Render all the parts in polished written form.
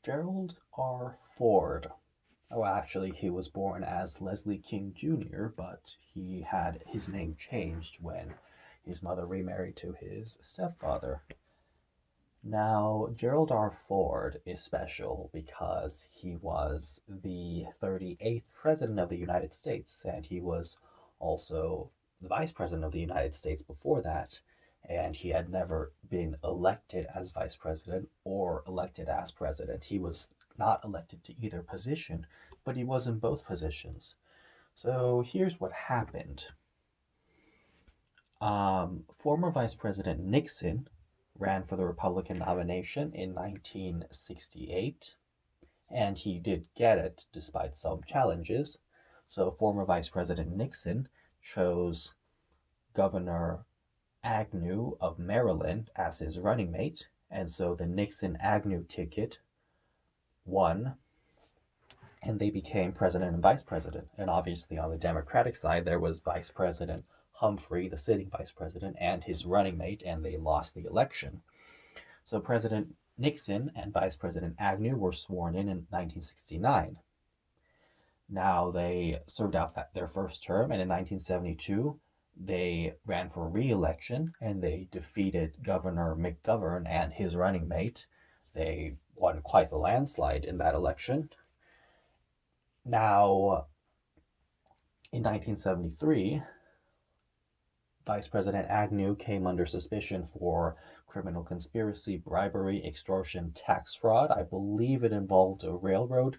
Gerald R. Ford. Oh, actually, he was born as Leslie King Jr., but he had his name changed when his mother remarried to his stepfather. Now, Gerald R. Ford is special because he was the 38th President of the United States, and he was also the Vice President of the United States before that, and he had never been elected as Vice President or elected as President. He was not elected to either position, but he was in both positions. So here's what happened. Former Vice President Nixon ran for the Republican nomination in 1968, and he did get it despite some challenges. So, former Vice President Nixon chose Governor Agnew of Maryland as his running mate, and so the Nixon Agnew ticket won, and they became president and vice president. And obviously, on the Democratic side, there was Vice President Humphrey, the sitting vice president, and his running mate, and they lost the election. So President Nixon and Vice President Agnew were sworn in 1969. Now they served out their first term, and in 1972 they ran for re-election and they defeated Governor McGovern and his running mate. They won quite the landslide in that election. Now, in 1973, Vice President Agnew came under suspicion for criminal conspiracy, bribery, extortion, tax fraud. I believe it involved a railroad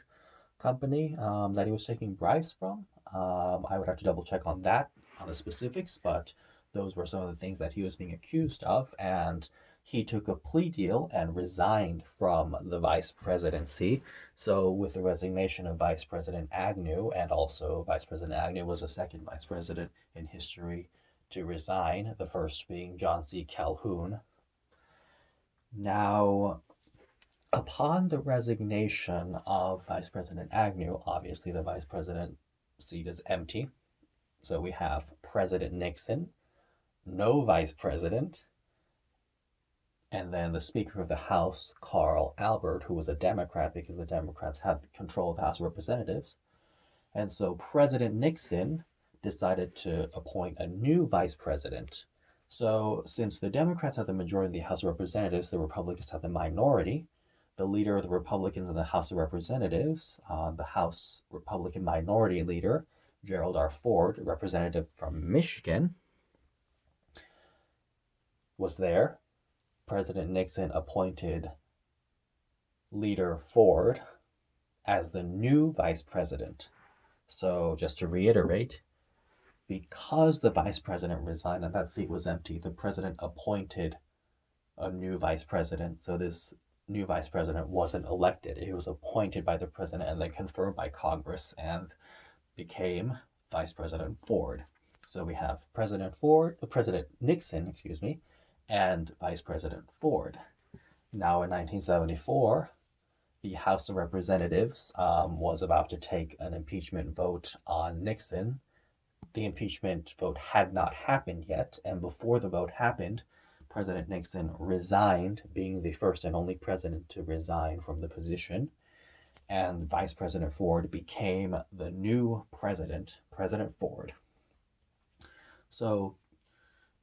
company that he was taking bribes from. I would have to double check on that, on the specifics, but those were some of the things that he was being accused of. And he took a plea deal and resigned from the vice presidency. So, with the resignation of Vice President Agnew, and also Vice President Agnew was the second vice president in history to resign, the first being John C. Calhoun. Now, upon the resignation of Vice President Agnew, obviously the vice president seat is empty. So we have President Nixon, no vice president, and then the Speaker of the House, Carl Albert, who was a Democrat because the Democrats had control of the House of Representatives. And so President Nixon decided to appoint a new vice president. So, since the Democrats had the majority in the House of Representatives, the Republicans had the minority. The leader of the Republicans in the House of Representatives, the House Republican Minority Leader, Gerald R. Ford, representative from Michigan, was there. President Nixon appointed Leader Ford as the new vice president. So, just to reiterate, because the vice president resigned and that seat was empty, the president appointed a new vice president. So this new vice president wasn't elected. It was appointed by the president and then confirmed by Congress and became Vice President Ford. So we have President Nixon, and Vice President Ford. Now in 1974, the House of Representatives was about to take an impeachment vote on Nixon. The impeachment vote had not happened yet, and before the vote happened, President Nixon resigned, being the first and only president to resign from the position, and Vice President Ford became the new president, President Ford. So,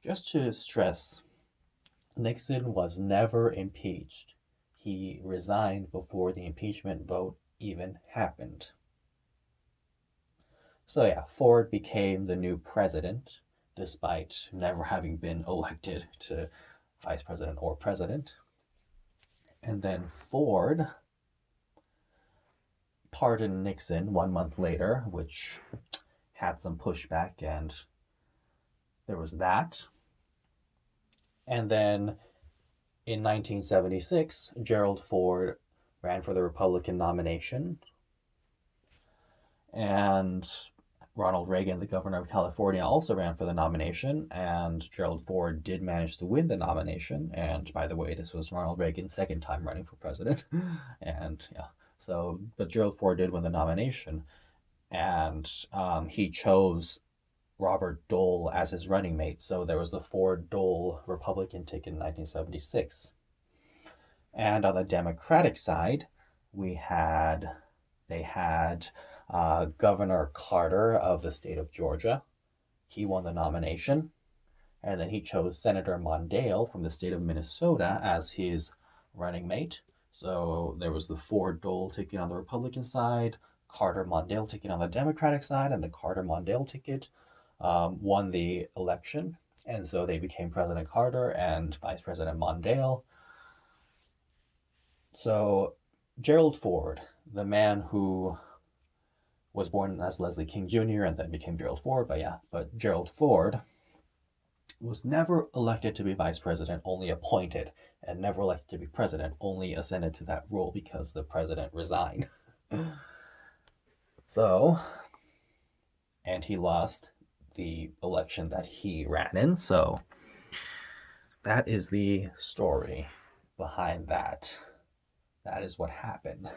just to stress, Nixon was never impeached. He resigned before the impeachment vote even happened. So yeah, Ford became the new president despite never having been elected to vice president or president. And then Ford pardoned Nixon 1 month later, which had some pushback, and there was that. And then in 1976, Gerald Ford ran for the Republican nomination, and Ronald Reagan, the governor of California, also ran for the nomination, and Gerald Ford did manage to win the nomination. And by the way, this was Ronald Reagan's second time running for president. And yeah, but Gerald Ford did win the nomination, and he chose Robert Dole as his running mate. So there was the Ford Dole Republican ticket in 1976. And on the Democratic side, They had Governor Carter of the state of Georgia. He won the nomination, and then he chose Senator Mondale from the state of Minnesota as his running mate. So there was the Ford Dole ticket on the Republican side, Carter Mondale ticket on the Democratic side, and the Carter Mondale ticket won the election. And so they became President Carter and Vice President Mondale. So Gerald Ford, the man who was born as Leslie King Jr. and then became Gerald Ford, but Gerald Ford was never elected to be vice president, only appointed, and never elected to be president, only ascended to that role because the president resigned. So, and he lost the election that he ran in. So, that is the story behind that. That is what happened.